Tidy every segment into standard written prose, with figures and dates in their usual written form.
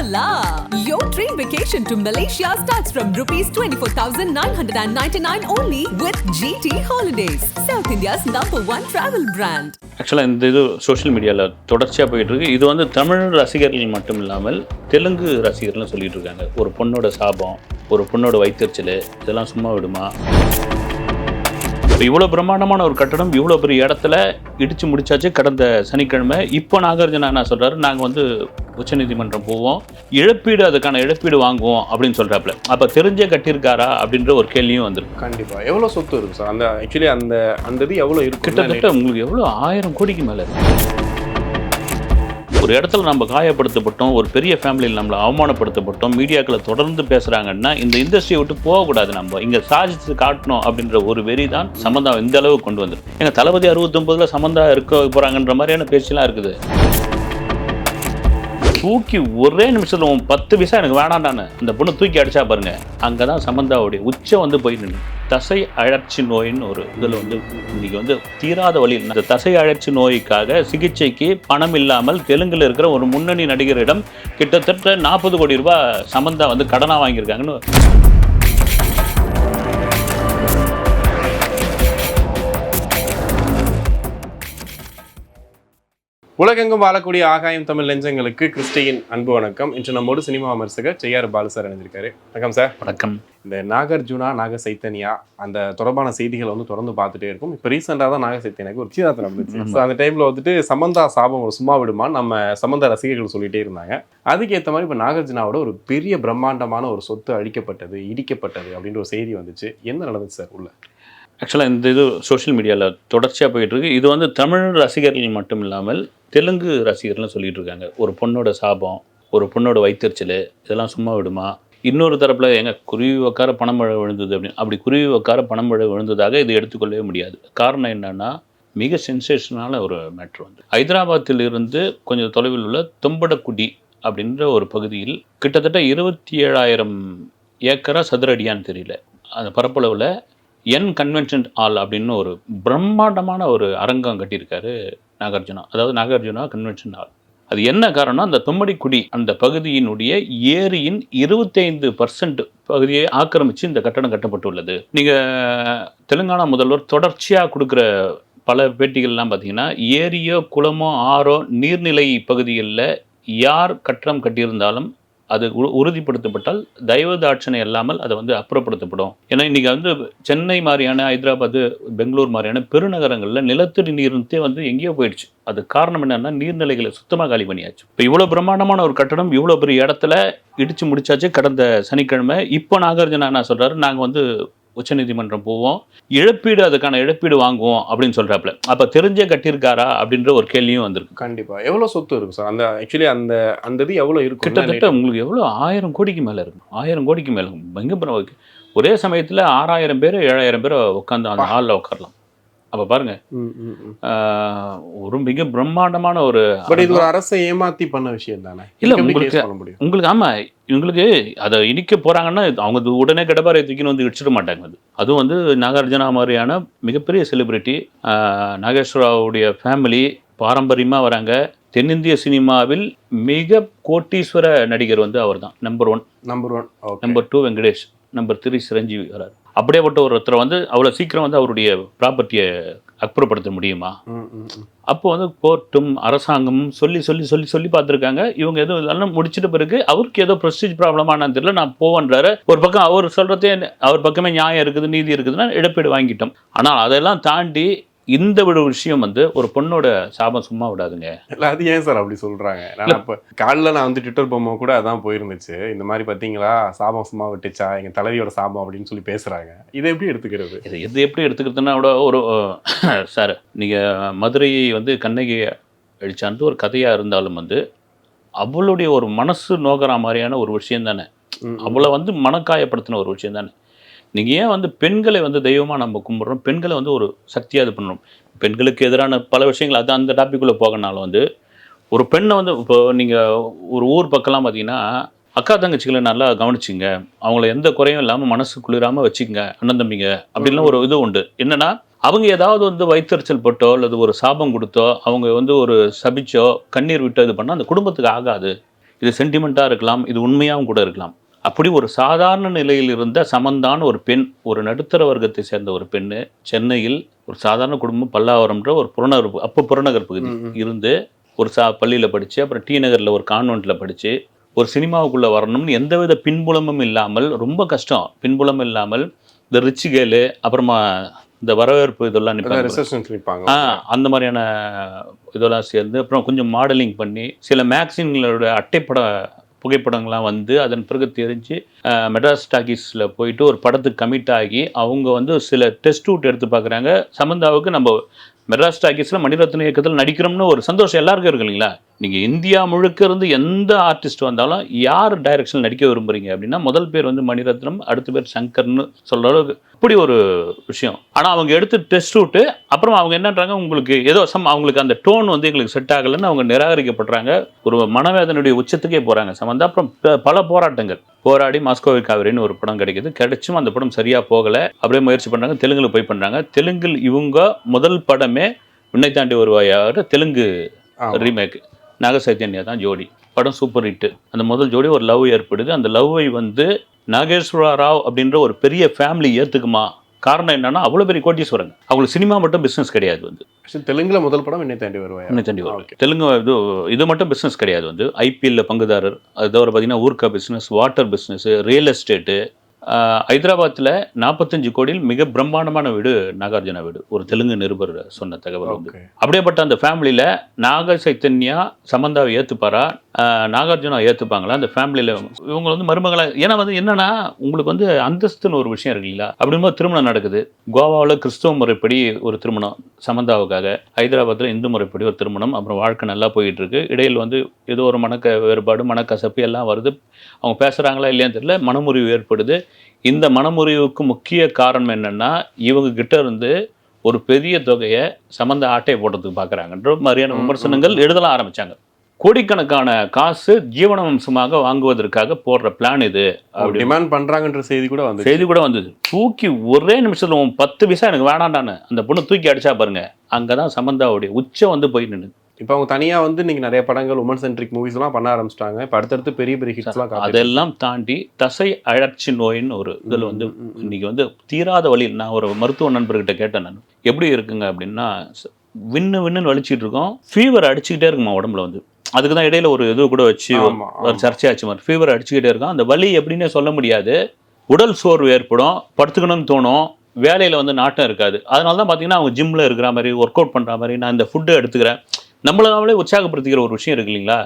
la! Your dream vacation to Malaysia starts from rupees 24,999 only with GT Holidays, South India's #1 travel brand. ஆக்சுவலாக இந்த இது social மீடியாவில் தொடர்ச்சியாக போயிட்டு இருக்கு. இது வந்து தமிழ் ரசிகர்கள் மட்டும் இல்லாமல் தெலுங்கு ரசிகர்கள்னு சொல்லிட்டு இருக்காங்க. ஒரு பொண்ணோட சாபம், ஒரு பொண்ணோட வயிற்றுச்சல், இதெல்லாம் சும்மா விடுமா? இவ்வளோ பிரம்மாண்டமான ஒரு கட்டடம் இவ்வளோ பெரிய இடத்துல இடித்து முடிச்சாச்சு கடந்த சனிக்கிழமை. இப்போ நாகார்ஜுனா என்ன சொல்கிறாரு, நாங்கள் வந்து உச்சநீதிமன்றம் போவோம், இழப்பீடு அதுக்கான இழப்பீடு வாங்குவோம் அப்படின்னு சொல்கிறாப்புல. அப்போ தெரிஞ்சே கட்டியிருக்காரா அப்படின்ற ஒரு கேள்வியும் வந்துருக்கு. கண்டிப்பாக எவ்வளோ சொத்து இருக்குது சார்? அந்த ஆக்சுவலி அந்த இது எவ்வளோ இருக்குது? கிட்டத்தட்ட உங்களுக்கு எவ்வளோ 1000 கோடிக்கு மேலே இருக்குது. ஒரு இடத்துல நம்ம காயப்படுத்தப்பட்டோம், ஒரு பெரிய ஃபேமிலியில் நம்மளை அவமானப்படுத்தப்பட்டோம், மீடியாக்களை தொடர்ந்து பேசுகிறாங்கன்னா இந்த இண்டஸ்ட்ரியை விட்டு போகக்கூடாது, நம்ம இங்கே சாதிச்சு காட்டணும் அப்படின்ற ஒரு வெறி தான் சமந்தா இந்த அளவுக்கு கொண்டு வந்துருக்கு. எங்கள் தளபதி 69 சமந்தா இருக்க போகிறாங்கன்ற மாதிரியான பேச்செல்லாம் இருக்குது. தூக்கி ஒரே நிமிஷத்தில் 10 பைசா எனக்கு வேணாண்டான்னு அந்த பொண்ணு தூக்கி அடிச்சா பாருங்க, அங்கே தான் சமந்தாவுடைய உச்சம் வந்து போய் நின்று. தசை அழற்சி நோயின்னு ஒரு இதில் வந்து இன்னைக்கு வந்து தீராத வழி. இந்த தசை அழற்சி நோய்க்காக சிகிச்சைக்கு பணம் இல்லாமல் தெலுங்கில் இருக்கிற ஒரு முன்னணி நடிகரிடம் கிட்டத்தட்ட 40 கோடி ரூபாய் சமந்தா வந்து கடனாக வாங்கியிருக்காங்கன்னு. உலகெங்கும் வாழக்கூடிய ஆகாயம் தமிழ் நெஞ்சங்களுக்கு கிறிஸ்டியின் அன்பு வணக்கம். இன்று நம்மோடு சினிமா விமர்சகர் செய்யார் பாலு சார் இணைஞ்சிருக்காரு. வணக்கம் சார். வணக்கம். இந்த நாகார்ஜுனா நாக சைத்தன்யா அந்த தொடர்பான செய்திகளை வந்து தொடர்ந்து பார்த்துட்டே இருக்கும். இப்போ ரீசெண்டாக தான் நாக சைத்தன்யாக்கு ஒரு சீதாத்தம் நடந்துச்சு. ஸோ அந்த டைமில் வந்துட்டு சமந்தா சாபம் ஒரு சும்மா விடுமான்னு நம்ம சமந்தா ரசிகர்கள் சொல்லிட்டே இருந்தாங்க. அதுக்கேற்ற மாதிரி இப்போ நாகார்ஜுனாவோட ஒரு பெரிய பிரம்மாண்டமான ஒரு சொத்து அழிக்கப்பட்டது, இடிக்கப்பட்டது அப்படின்ற ஒரு செய்தி வந்துச்சு. என்ன நடந்துச்சு சார் உள்ள? ஆக்சுவலாக இந்த இது சோஷியல் மீடியாவில் தொடர்ச்சியாக போயிட்டுருக்கு. இது வந்து தமிழ் ரசிகர்கள் மட்டும் இல்லாமல் தெலுங்கு ரசிகர்கள்னு சொல்லிட்டு இருக்காங்க. ஒரு பொண்ணோட சாபம், ஒரு பொண்ணோட வயிற்றுச்சல், இதெல்லாம் சும்மா விடுமா? இன்னொரு தரப்பில் எங்க குருவி உக்கார பணமழை விழுந்தது அப்படின்னு, அப்படி குருவி உக்கார பணமழை விழுந்ததாக இது எடுத்துக்கொள்ளவே முடியாது. காரணம் என்னென்னா, மிக சென்சேஷனான ஒரு மேட்ரு வந்து ஹைதராபாத்தில் இருந்து கொஞ்சம் தொலைவில் உள்ள தொம்படக்குடி அப்படின்ற ஒரு பகுதியில் கிட்டத்தட்ட 27,000 ஏக்கரா சதுரடியான்னு தெரியல, அந்த பரப்பளவில் கன்வென்ஷன் ஹால் அப்படின்னு ஒரு பிரம்மாண்டமான ஒரு அரங்கம் கட்டியிருக்காரு நாகார்ஜுனா. அதாவது நாகார்ஜுனா கன்வென்ஷன் ஹால். அது என்ன காரணம், அந்த தொம்படிக்குடி அந்த பகுதியினுடைய ஏரியின் 25% பகுதியை ஆக்கிரமித்து இந்த கட்டடம் கட்டப்பட்டுள்ளது. நீங்கள் தெலுங்கானா முதல்வர் தொடர்ச்சியாக கொடுக்குற பல பேட்டிகள்லாம் பார்த்தீங்கன்னா, ஏரியோ குளமோ ஆறோ நீர்நிலை பகுதிகளில் யார் கட்டடம் கட்டியிருந்தாலும் அது உறுதிப்படுத்தப்பட்டால் தயவு தாட்சணை இல்லாமல் அதை வந்து அப்புறப்படுத்தப்படும். ஏன்னா இன்றைக்கி வந்து சென்னை மாதிரியான, ஹைதராபாத், பெங்களூர் மாதிரியான பெருநகரங்களில் நிலத்தடி நீர்த்தே வந்து எங்கேயோ போயிடுச்சு. அது காரணம் என்னென்னா, நீர்நிலைகளை சுத்தமாக காலி பண்ணியாச்சு. இப்போ இவ்வளோ பிரம்மாண்டமான ஒரு கட்டடம் இவ்வளோ பெரிய இடத்துல இடித்து முடிச்சாச்சு கடந்த சனிக்கிழமை. இப்போ நாகார்ஜுனா என்ன சொல்கிறாரு, நாங்கள் வந்து உச்சநீதிமன்றம் போவோம், இழப்பீடு அதுக்கான இழப்பீடு வாங்குவோம் அப்படின்னு சொல்கிறாப்புல. அப்போ தெரிஞ்சே கட்டியிருக்காரா அப்படின்ற ஒரு கேள்வியும் வந்திருக்கு. கண்டிப்பாக எவ்வளோ சொத்து இருக்குது சார்? அந்த ஆக்சுவலி அந்த இது எவ்வளோ இருக்குது? கிட்டத்தட்ட உங்களுக்கு எவ்வளோ 1000 கோடிக்கு மேலே இருக்கும். 1000 கோடிக்கு மேலே எங்கே ஒரே சமயத்தில் 6000 பேர் 7000 பேர் உட்காந்து அந்த ஹாலில் உட்காரலாம். அப்போ பாருங்க, ஒரு மிக பிரம்மாண்டமான ஒரு. பட் இது ஒரு அரசை ஏமாத்தி பண்ண விஷயம் தானே? இல்லை உங்களுக்கு ஆமாம், இவங்களுக்கு அதை இடிக்க போகிறாங்கன்னா அவங்க உடனே கடப்பாறை தூக்கின்னு வந்து இடிச்சிட மாட்டாங்க. அதுவும் வந்து நாகார்ஜுனா மாதிரியான மிகப்பெரிய செலிபிரிட்டி, நாகேஸ்வராவுடைய ஃபேமிலி பாரம்பரியமாக வராங்க. தென்னிந்திய சினிமாவில் மிக கோட்டீஸ்வர நடிகர் வந்து அவர் தான். Number 1, number 2 Venkatesh, number 3 Chiranjeevi வராரு. அப்படியேப்பட்ட ஒருத்தரை வந்து அவ்வளோ சீக்கிரம் வந்து அவருடைய ப்ராப்பர்ட்டியை அப்புறப்படுத்த முடியுமா? அப்போ வந்து கோர்ட்டும் அரசாங்கமும் சொல்லி பார்த்துருக்காங்க. இவங்க எதுவும் இதெல்லாம் முடிச்சிட்ட பிறகு அவருக்கு ஏதோ ப்ரொசீஜ் ப்ராப்ளமானு தெரியல, நான் போவேன்றாரு. ஒரு பக்கம் அவர் சொல்கிறதே அவர் பக்கமே நியாயம் இருக்குது, நீதி இருக்குதுன்னா இழப்பீடு வாங்கிட்டோம். ஆனால் அதெல்லாம் தாண்டி இந்த ஒரு விஷயம் வந்து ஒரு பொண்ணோட சாபம் சும்மா விடாதுங்க. இல்லை, அது ஏன் சார் அப்படி சொல்கிறாங்க? நான் இப்போ காலையில் நான் வந்து ட்விட்டர் பொம்மை கூட அதான் போயிருந்துச்சு. இந்த மாதிரி பார்த்தீங்களா, சாபம் சும்மா விட்டுச்சா, எங்கள் தலைவியோட சாபம் அப்படின்னு சொல்லி பேசுகிறாங்க. இதை எப்படி எடுத்துக்கிறது? இது எப்படி எடுத்துக்கிறதுன்னா, ஒரு சார், நீங்கள் மதுரையை வந்து கண்ணகி அழிச்சான்ட்டு ஒரு கதையாக இருந்தாலும் வந்து அவளுடைய ஒரு மனசு நோக்கிற மாதிரியான ஒரு விஷயம் தானே, அவளை வந்து மனக்காயப்படுத்தின ஒரு விஷயம் தானே. நீங்கள் ஏன் வந்து பெண்களை வந்து தெய்வமாக நம்ம கும்பிட்றோம், பெண்களை வந்து ஒரு சக்தியாக இது பண்ணுறோம். பெண்களுக்கு எதிரான பல விஷயங்கள், அது அந்த டாப்பிக்குள்ளே போகனாலும் வந்து ஒரு பெண்ணை வந்து இப்போ நீங்கள் ஒரு ஊர் பக்கம்லாம் பார்த்தீங்கன்னா, அக்கா தங்கச்சிகளை நல்லா கவனிச்சிங்க, அவங்கள எந்த குறையும் இல்லாமல் மனசு குளிராமல் வச்சுக்கங்க, அண்ணன் தம்பிங்க அப்படின்லாம் ஒரு இது உண்டு. என்னென்னா, அவங்க ஏதாவது வந்து வயிற்றுச்சல் பட்டோ அல்லது ஒரு சாபம் கொடுத்தோ, அவங்க வந்து ஒரு சபிச்சோ கண்ணீர் விட்டோ இது பண்ணால் அந்த குடும்பத்துக்கு ஆகாது. இது சென்டிமெண்ட்டாக இருக்கலாம், இது உண்மையாகவும் கூட இருக்கலாம். அப்படி ஒரு சாதாரண நிலையில் இருந்த சமந்தான ஒரு பெண், ஒரு நடுத்தர வர்க்கத்தை சேர்ந்த ஒரு பெண்ணு, சென்னையில் ஒரு சாதாரண குடும்பம், பல்லாவரம்ன்ற ஒரு புறநகர், அப்போ புறநகர் பகுதி இருந்து ஒரு பள்ளியில் படித்து, அப்புறம் டி நகரில் ஒரு கான்வெண்ட்டில் படித்து, ஒரு சினிமாவுக்குள்ளே வரணும்னு எந்தவித பின்புலமும் இல்லாமல், ரொம்ப கஷ்டம், பின்புலம் இல்லாமல் இந்த ரிச் கேலு, அப்புறமா இந்த வரவேற்பு இதெல்லாம் நிற்பாங்க, அந்த மாதிரியான இதெல்லாம் சேர்ந்து, அப்புறம் கொஞ்சம் மாடலிங் பண்ணி சில மேக்சின்களோட அட்டைப்பட புகைப்படங்கள்லாம் வந்து அதன் பிறகு தெரிஞ்சு மெட்ராஸ் டாக்கீஸில் போயிட்டு ஒரு படத்துக்கு கமிட் ஆகி அவங்க வந்து சில டெஸ்ட் ரூட் எடுத்து பார்க்குறாங்க. சமந்தாவுக்கு நம்ம மெட்ராஸ் டாக்கீஸில் மணிரத்னம் இயக்கத்தில் நடிக்கிறோம்னு ஒரு சந்தோஷம் எல்லாருக்கும் இருக்கு இல்லைங்களா? நீங்கள் இந்தியா முழுக்க இருந்து எந்த ஆர்டிஸ்ட் வந்தாலும் யார் டைரக்ஷனில் நடிக்க விரும்புகிறீங்க அப்படின்னா முதல் பேர் வந்து மணிரத்னம், அடுத்த பேர் சங்கர்னு சொல்கிற அளவுக்கு இப்படி ஒரு விஷயம். ஆனால் அவங்க எடுத்து டெஸ்ட் ரூட்டு அப்புறம் அவங்க என்னன்றாங்க, உங்களுக்கு ஏதோ அவங்களுக்கு அந்த டோன் வந்து எங்களுக்கு செட் ஆகலைன்னு அவங்க நிராகரிக்கப்படுறாங்க. ஒரு மனவேதனுடைய உச்சத்துக்கே போகிறாங்க சமந்தா. அப்புறம் பல போராட்டங்கள் போராடி மாஸ்கோவை காவிரின்னு ஒரு படம் கிடைச்சும் அந்த படம் சரியாக போகலை. அப்படியே முயற்சி பண்ணுறாங்க, தெலுங்கில் போய் பண்ணுறாங்க. தெலுங்கில் இவங்க முதல் படமே விண்ணை தாண்டி வருவாயாக தெலுங்கு ரீமேக், நாக சைத்தன்யா தான் ஜோடி. படம் சூப்பர் ஹிட்டு. அந்த முதல் ஜோடி ஒரு லவ் ஏற்படுது. அந்த லவ்வை வந்து நாகேஸ்வர ராவ் அப்படின்ற ஒரு பெரிய ஃபேமிலி ஏற்றுக்குமா? காரணம் என்னன்னா அவ்வளோ பெரிய கோட்டீஸ்வரங்க. அவங்களுக்கு சினிமா மட்டும் பிஸ்னஸ் கிடையாது. வந்து தெலுங்குல முதல் படம் விண்ணை தாண்டி வருவாய். தெலுங்கு இது மட்டும் பிஸ்னஸ் கிடையாது. வந்து ஐபிஎல்ல பங்குதாரர், அது தவிர பார்த்தீங்கன்னா ஊர்க்கா business, water business, real estate. ஹைதராபாத்தில் 45 கோடியில் மிக பிரம்மாண்டமான வீடு நாகார்ஜுனா வீடு, ஒரு தெலுங்கு நிருபர் சொன்ன தகவல். வந்து அப்படியேப்பட்ட அந்த ஃபேமிலியில் நாக சைத்தன்யா சமந்தாவை ஏற்றுப்பாரா, நாகார்ஜுனா ஏற்றுப்பாங்களா? அந்த ஃபேமிலியில் இவங்க வந்து மருமகளா? ஏன்னா வந்து என்னன்னா உங்களுக்கு வந்து அந்தஸ்துன்னு ஒரு விஷயம் இருக்குங்களா? அப்படின்போது திருமணம் நடக்குது. கோவாவில் கிறிஸ்தவ முறைப்படி ஒரு திருமணம் சமந்தாவுக்காக, ஹைதராபாத்தில் இந்து முறைப்படி ஒரு திருமணம். அப்புறம் வாழ்க்கை நல்லா போயிட்டு இருக்கு. இடையில் வந்து ஏதோ ஒரு வேறுபாடு, மனக்கசப்பு எல்லாம் வருது. அவங்க பேசுகிறாங்களா இல்லையான்னு தெரியல, மனமுறிவு ஏற்படுது. இந்த மனமுறிவுக்கு முக்கிய காரணம் என்னன்னா, இவங்க கிட்ட இருந்து ஒரு பெரிய தொகையை சமந்த ஆட்டையை போடுறதுக்கு பார்க்குறாங்கன்ற மாதிரியான விமர்சனங்கள் எழுதலாம் ஆரம்பிச்சாங்க. கோடிக்கணக்கான காசு ஜீவனவம்சமாக வாங்குவதற்காக போடுற பிளான் இது அப்படி டிமாண்ட் பண்றாங்கன்ற செய்தி கூட வந்தது. தூக்கி ஒரே நிமிஷத்துல 10 பைசா எனக்கு வேணாண்டான்னு அந்த பொண்ணு தூக்கி அடிச்சா பாருங்க, அங்கதான் சமந்தாவுடைய உச்சம் வந்து போய் நின்று. இப்போ அவங்க தனியா வந்து நீங்க நிறைய படங்கள் உமன் சென்ட்ரிக் மூவிஸ் எல்லாம் பண்ண ஆரம்பிச்சிட்டாங்க. இப்போ அடுத்தடுத்து பெரிய பெரிய ஹிட்ஸ்லாம் அதெல்லாம் தாண்டி தசை அழற்சி நோயின்னு ஒரு இதில் வந்து இன்னைக்கு வந்து தீராத வழி. நான் ஒரு மருத்துவ நண்பர்கிட்ட கேட்டேன், நான் எப்படி இருக்குங்க அப்படின்னா, வின்னு வலிச்சிட்டு இருக்கோம், ஃபீவர் அடிச்சுக்கிட்டே இருக்குமா உடம்புல. வந்து அதுக்கு தான் இடையில ஒரு இது கூட வச்சு ஒரு சர்ச்சையாச்சு மாதிரி, ஃபீவர் அடிச்சுக்கிட்டே இருக்கும். அந்த வலி எப்படின்னே சொல்ல முடியாது. உடல் சோர்வு ஏற்படும், படுத்துக்கணும்னு தோணும், வேலையில் வந்து நாட்டம் இருக்காது. அதனால தான் பார்த்தீங்கன்னா அவங்க ஜிம்மில் இருக்கிற மாதிரி, ஒர்க் அவுட் பண்ணுற மாதிரி, நான் இந்த ஃபுட்டு எடுத்துக்கிறேன், நம்மளாவே உற்சாகப்படுத்திக்கிற ஒரு விஷயம் இருக்கு இல்லைங்களா?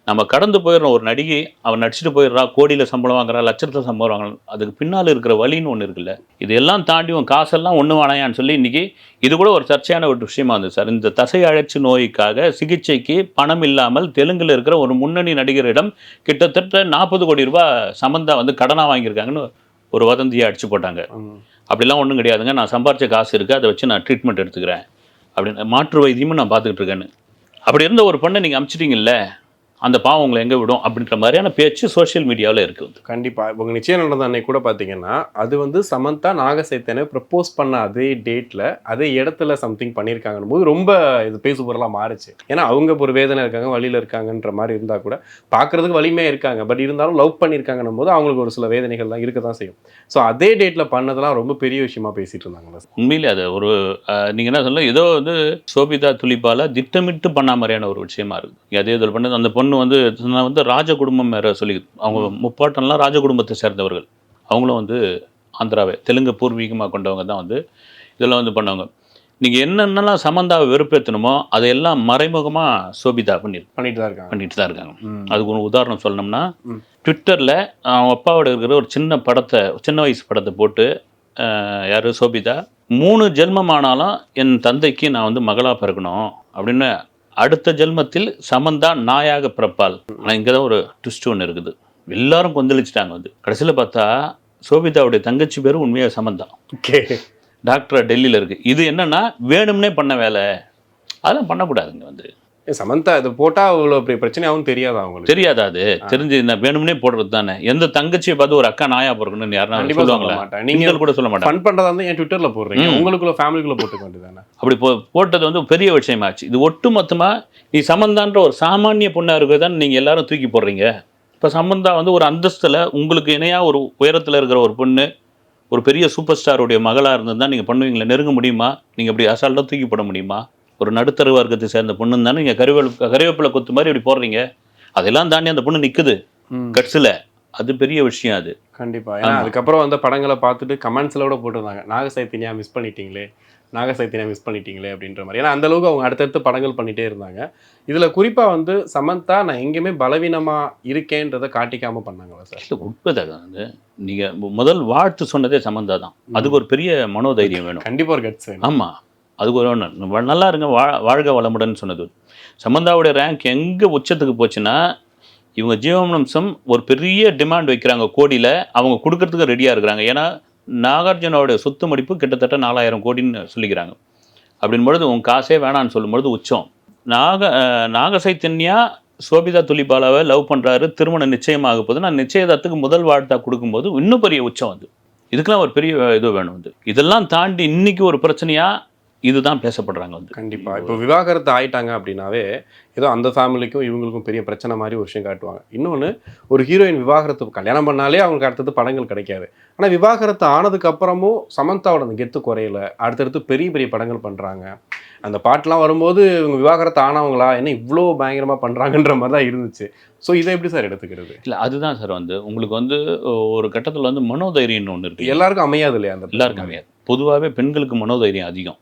நம்ம கடந்து போயிடுறோம். ஒரு நடிகை அவன் நடிச்சுட்டு போயிடுறா, கோடியில் சம்பளம் வாங்குறா, லட்சத்தில் சம்பளம் வாங்குறா, அதுக்கு பின்னால் இருக்கிற வலின்னு ஒன்று இருக்குல்ல. இதெல்லாம் தாண்டி உன் காசெல்லாம் ஒன்று வேணாயான்னு சொல்லி இன்றைக்கி இது கூட ஒரு சர்ச்சையான ஒரு விஷயமா இருந்தது சார். இந்த தசை அழற்சி நோய்க்காக சிகிச்சைக்கு பணம் இல்லாமல் தெலுங்கில் இருக்கிற ஒரு முன்னணி நடிகரிடம் கிட்டத்தட்ட 40 கோடி ரூபாய் சமந்தா வந்து கடனாக வாங்கியிருக்காங்கன்னு ஒரு வதந்தியை அடிச்சு போட்டாங்க. அப்படிலாம் ஒன்றும் கிடையாதுங்க, நான் சம்பாரித்த காசு இருக்குது, அதை வச்சு நான் ட்ரீட்மெண்ட் எடுத்துக்கிறேன் அப்படின்னு, மாற்று வைத்தியமும் நான் பார்த்துக்கிட்டு இருக்கேன்னு. அப்படி இருந்த ஒரு பொண்ணை நீங்கள் அனுப்பிச்சிட்டிங்கல்ல, அந்த பாவம் உங்களை எங்கே விடும் அப்படின்ற மாதிரியான பேச்சு சோஷியல் மீடியாவில் இருக்குது. கண்டிப்பாக. இவங்க நிச்சயம் நடந்த அன்னைக்கு கூட பார்த்தீங்கன்னா, அது வந்து சமந்தா நாக சைத்தன்யா ப்ரப்போஸ் பண்ண அதே டேட்டில் அதே இடத்துல சம்திங் பண்ணியிருக்காங்கன்னு போது ரொம்ப இது பேசு பொருளாக மாறுச்சு. ஏன்னா அவங்க ஒரு வேதனை இருக்காங்க, வழியில் இருக்காங்கன்ற மாதிரி இருந்தால் கூட பார்க்குறதுக்கு வலிமையாக இருக்காங்க, பட் இருந்தாலும் லவ் பண்ணியிருக்காங்கன்னும் போது அவங்களுக்கு ஒரு சில வேதனைகள்லாம் இருக்க தான் செய்யும். ஸோ அதே டேட்டில் பண்ணதெல்லாம் ரொம்ப பெரிய விஷயமா பேசிகிட்டு இருந்தாங்க. உண்மையிலே அது ஒரு நீங்கள் என்ன சொல்ல, ஏதோ வந்து சோபிதா துலிப்பால திட்டமிட்டு பண்ண மாதிரியான ஒரு விஷயமா இருக்குது. அதே இதில் பண்ணது அந்த பொண்ணு வந்து ராஜ குடும்பம் வேற சொல்லி, அவங்க முப்பாட்டம்லாம் ராஜ குடும்பத்தை சேர்ந்தவர்கள். அவங்களும் வந்து ஆந்திராவை தெலுங்கு பூர்வீகமாக கொண்டவங்க தான் வந்து இதெல்லாம் வந்து பண்ணவங்க. நீங்கள் என்னென்னலாம் சமந்தாவை வெறுப்பேற்றணுமோ அதையெல்லாம் மறைமுகமாக சோபிதா பண்ணிட்டு தான் இருக்காங்க. அதுக்கு ஒரு உதாரணம் சொல்லணும்னா, ட்விட்டரில் அவங்க அப்பாவோட இருக்கிற ஒரு சின்ன வயசு படத்தை போட்டு, யார் சோபிதா, 3 ஜென்மமானாலும் என் தந்தைக்கு நான் வந்து மகளாக பிறக்கணும் அப்படின்னு, அடுத்த ஜென்மத்தில் சமந்தா நாயாக பிறப்பாள். ஆனால் இங்கே தான் ஒரு ட்விஸ்ட் ஒன்று இருக்குது. எல்லாரும் கொந்தளிச்சிட்டாங்க. வந்து கடைசியில் பார்த்தா சோபிதாவுடைய தங்கச்சி பேர் உண்மையாக சமந்தா, டாக்டர் டெல்லியில் இருக்குது. இது என்னன்னா வேணும்னே பண்ண வேலை, அதெல்லாம் பண்ணக்கூடாதுங்க. வந்து சமந்தா இது போட்டால் அவ்வளோ பெரிய பிரச்சனையாகவும் தெரியாதா? அவங்களுக்கு தெரியாதா? அது தெரிஞ்சு வேணும்னே போடுறது தானே. எந்த தங்கச்சியை பார்த்து ஒரு அக்கா நாயா போறணும்னு யாருன்னா சொல்லுவாங்களா? நீங்கள் கூட சொல்ல மாட்டாங்க. ஃபன் பண்ணுறதா வந்து என் ட்விட்டரில் போடுறீங்க, உங்களுக்குள்ள ஃபேமிலிக்குள்ள போட்டுக்க வேண்டியதானே. அப்படி போட்டது வந்து பெரிய விஷயமாச்சு. இது ஒட்டு மொத்தமாக நீ சமந்தான்ற ஒரு சாமானிய பொண்ணாக இருக்கிறதான்னு நீங்கள் எல்லாரும் தூக்கி போடுறீங்க. இப்போ சம்பந்தா வந்து ஒரு அந்தஸ்தில் உங்களுக்கு இணையாக ஒரு உயரத்தில் இருக்கிற ஒரு பொண்ணு, ஒரு பெரிய சூப்பர் ஸ்டாருடைய மகளாக இருந்ததுதான் நீங்கள் பண்ணுவீங்களா? நெருங்க முடியுமா? நீங்கள் அப்படி அசால்ட்டாக தூக்கி போட முடியுமா? ஒரு நடுத்தர வர்க்கத்தை சேர்ந்த பொண்ணு தானே நீங்கள் கருவேப்பிலை கொத்து மாதிரி இப்படி போடுறீங்க. அதெல்லாம் தாண்டி அந்த பொண்ணு நிற்குது கட்ஸில். அது பெரிய விஷயம் அது. கண்டிப்பா. ஏன்னா அதுக்கப்புறம் வந்து படங்களை பார்த்துட்டு கமெண்ட்ஸ்ல கூட போட்டிருந்தாங்க, நாக சைத்தன்யா மிஸ் பண்ணிட்டீங்களே, நாக சைத்தன்யா மிஸ் பண்ணிட்டீங்களே அப்படின்ற மாதிரி. ஏன்னா அந்த அளவுக்கு அவங்க அடுத்தடுத்து படங்கள் பண்ணிட்டே இருந்தாங்க. இதுல குறிப்பா வந்து சமந்தா நான் எங்கேயுமே பலவீனமா இருக்கேன்றதை காட்டிக்காம பண்ணாங்களா சார்? இல்லை உண்மைதான். வந்து நீங்கள் முதல் வாழ்த்து சொன்னதே சமந்தா தான். அதுக்கு ஒரு பெரிய மனோதைரியம் வேணும். கண்டிப்பா ஒரு கட்ஸ் வேணும். ஆமாம், அதுக்கு ஒரு நல்லா இருங்க, வாழ்க வளமுடன் சொன்னது. சமந்தாவுடைய ரேங்க் எங்கே உச்சத்துக்கு போச்சுன்னா, இவங்க ஜீவனம்சம் ஒரு பெரிய டிமாண்ட் வைக்கிறாங்க கோடியில், அவங்க கொடுக்கறதுக்கு ரெடியாக இருக்கிறாங்க. ஏன்னா நாகார்ஜுனோட சொத்து மதிப்பு கிட்டத்தட்ட 4000 கோடின்னு சொல்லிக்கிறாங்க. அப்படின்பொழுது உங்க காசே வேணான்னு சொல்லும்பொழுது உச்சம். நாக சைத்தன்யா சோபிதா துலிபாலாவை லவ் பண்ணுறாரு, திருமணம் நிச்சயமாக போது. நான் நிச்சயதார்த்தத்துக்கு முதல் வாழ்த்தா கொடுக்கும்போது இன்னும் பெரிய உச்சம் வந்து. இதுக்கெல்லாம் ஒரு பெரிய இது வேணும் வந்து. இதெல்லாம் தாண்டி இன்னைக்கு ஒரு பிரச்சனையா இதுதான் பேசப்படுறாங்க வந்து. கண்டிப்பா. இப்போ விவாகரத்து ஆயிட்டாங்க அப்படின்னாவே ஏதோ அந்த ஃபேமிலிக்கும் இவங்களுக்கும் பெரிய பிரச்சனை மாதிரி ஒரு விஷயம் காட்டுவாங்க. இன்னொன்று, ஒரு ஹீரோயின் விவாகரத்து கல்யாணம் பண்ணாலே அவங்களுக்கு அடுத்தது படங்கள் கிடைக்காது. ஆனால் விவாகரத்து ஆனதுக்கு அப்புறமும் சமந்தாவோட அந்த கெத்து குறையல, அடுத்தடுத்து பெரிய பெரிய படங்கள் பண்ணுறாங்க. அந்த பாட்டெலாம் வரும்போது இவங்க விவாகரத்து ஆனவங்களா என்ன இவ்வளோ பயங்கரமாக பண்ணுறாங்கன்ற மாதிரி தான் இருந்துச்சு. ஸோ இதை எப்படி சார் எடுத்துக்கிறது? இல்லை அதுதான் சார் வந்து உங்களுக்கு வந்து ஒரு கட்டத்தில் வந்து மனோதைரியம்னு ஒன்று இருக்குது. எல்லாருக்கும் அமையாது இல்லையா? அந்த எல்லாருக்கும் அமையாது. பொதுவாகவே பெண்களுக்கு மனோதைரியம் அதிகம்.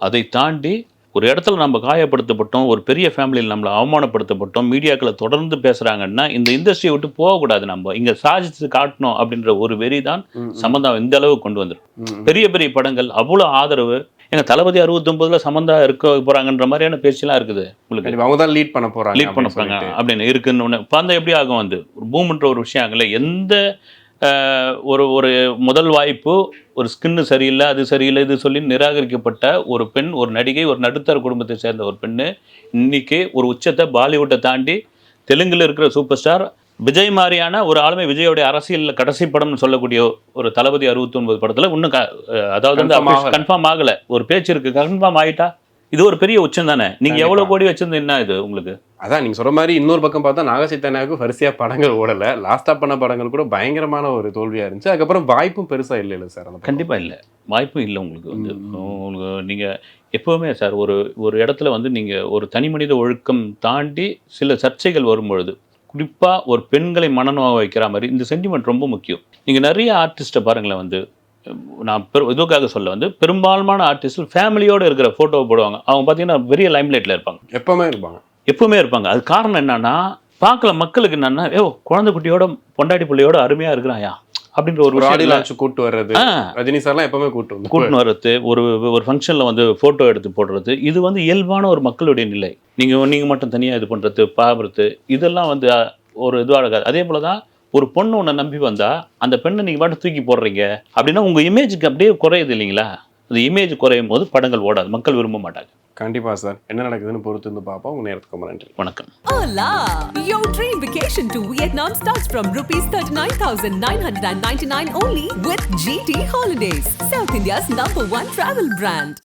அதை தாண்டி ஒரு இடத்துல நம்ம காயப்படுத்தப்பட்டோம், ஒரு பெரிய ஃபேமிலியில் நம்மளை அவமானப்படுத்தப்பட்டோம், மீடியாக்களை தொடர்ந்து பேசுகிறாங்கன்னா இந்த இண்டஸ்ட்ரியை விட்டு போகக்கூடாது, நம்ம இங்கே சாதிச்சு காட்டணும் அப்படின்ற ஒரு வெறி தான் சமந்தா இந்த அளவு கொண்டு வந்துடும். பெரிய பெரிய படங்கள் அவ்வளோ ஆதரவு. எங்கள் தளபதி 69 சமந்தா இருக்க போகிறாங்கன்ற மாதிரியான பேச்செல்லாம் இருக்குது. உங்களுக்கு அவங்க தான் லீட் பண்ண போகிறாங்க அப்படின்னு இருக்குன்னு ஒன்று பார்த்தா எப்படி ஆகும் வந்து ஒரு பூம்ன்ற ஒரு விஷயம் ஆகல. எந்த ஒரு முதல் வாய்ப்பு, ஒரு ஸ்கின்னு சரியில்லை, அது சரியில்லை, இது சொல்லி நிராகரிக்கப்பட்ட ஒரு பெண், ஒரு நடிகை, ஒரு நடுத்தர குடும்பத்தை சேர்ந்த ஒரு பெண்ணு இன்னைக்கு ஒரு உச்சத்தை பாலிவுட்டை தாண்டி தெலுங்கில் இருக்கிற சூப்பர் ஸ்டார் விஜய் மாதிரியான ஒரு ஆளுமை, விஜயோடைய அரசியலில் கடைசி படம்னு சொல்லக்கூடிய ஒரு தளபதி 69 படத்தில் இன்னும் அதாவது வந்து கன்ஃபார்ம் ஆகலை. ஒரு பேச்சு இருக்குது, கன்ஃபார்ம் ஆகிட்டா இது ஒரு பெரிய உச்சம் தானே. நீங்கள் எவ்வளோ கோடி வச்சிருந்து என்ன இது உங்களுக்கு? அதான் நீங்கள் சொல்கிற மாதிரி இன்னொரு பக்கம் பார்த்தா நாக சைத்தன்யாவுக்கு வரிசையாக படங்கள் ஓடலை. லாஸ்ட்டாக பண்ண படங்கள் கூட பயங்கரமான ஒரு தோல்வியாக இருந்துச்சு. அதுக்கப்புறம் வாய்ப்பும் பெருசாக இல்லை சார்? அந்த கண்டிப்பாக இல்லை, வாய்ப்பும் இல்லை உங்களுக்கு வந்து. உங்களுக்கு நீங்கள் எப்போவுமே சார் ஒரு இடத்துல வந்து நீங்கள் ஒரு தனி மனித ஒழுக்கம் தாண்டி சில சர்ச்சைகள் வரும்பொழுது, குறிப்பாக ஒரு பெண்களை மனநோக வைக்கிற மாதிரி இந்த சென்டிமெண்ட் ரொம்ப முக்கியம். நீங்கள் நிறைய ஆர்டிஸ்ட்டை பாருங்களேன் வந்து, நான் இதுக்காக சொல்ல வந்து பெரும்பாலான ஆர்டிஸ்ட் ஃபேமிலியோடு இருக்கிற ஃபோட்டோவை போடுவாங்க. அவங்க பார்த்தீங்கன்னா பெரிய லைம்லைட்டில் இருப்பாங்க, எப்பவுமே இருப்பாங்க. அது காரணம் என்னன்னா, பார்க்கல மக்களுக்கு என்னன்னா, குழந்தை குட்டியோட பொண்டாட்டி பிள்ளையோட அருமையாக இருக்கிறாயா அப்படின்ற ஒரு விஷயம் கூட்டு வர்றது. ரஜினி சார்லாம் எப்பவுமே கூட்டு வர்றது, ஒரு ஃபங்க்ஷனில் வந்து ஃபோட்டோ எடுத்து போடுறது, இது வந்து இயல்பான ஒரு மக்களுடைய நிலை. நீங்கள் மட்டும் தனியாக இது பண்ணுறது, பாடுறது, இதெல்லாம் வந்து ஒரு இதுவாக இருக்காது. அதே போல தான் ஒரு பொண்ணு ஒன்று நம்பி வந்தா அந்த பெண்ணை நீங்கள் மட்டும் தூக்கி போடுறீங்க அப்படின்னா உங்கள் இமேஜுக்கு அப்படியே குறையுது இல்லைங்களா? அந்த இமேஜ் குறையும் போது படங்கள் ஓடாது, மக்கள் விரும்ப மாட்டாங்க. கண்டிப்பா சார். என்ன நடக்குதுன்னு பொறுத்து இருந்து பார்ப்போம். உங்க நேரத்துக்கு நன்றி. வணக்கம். Hola! Your dream vacation to Vietnam starts from ₹39,999 only with GT Holidays, South India's #1 travel brand.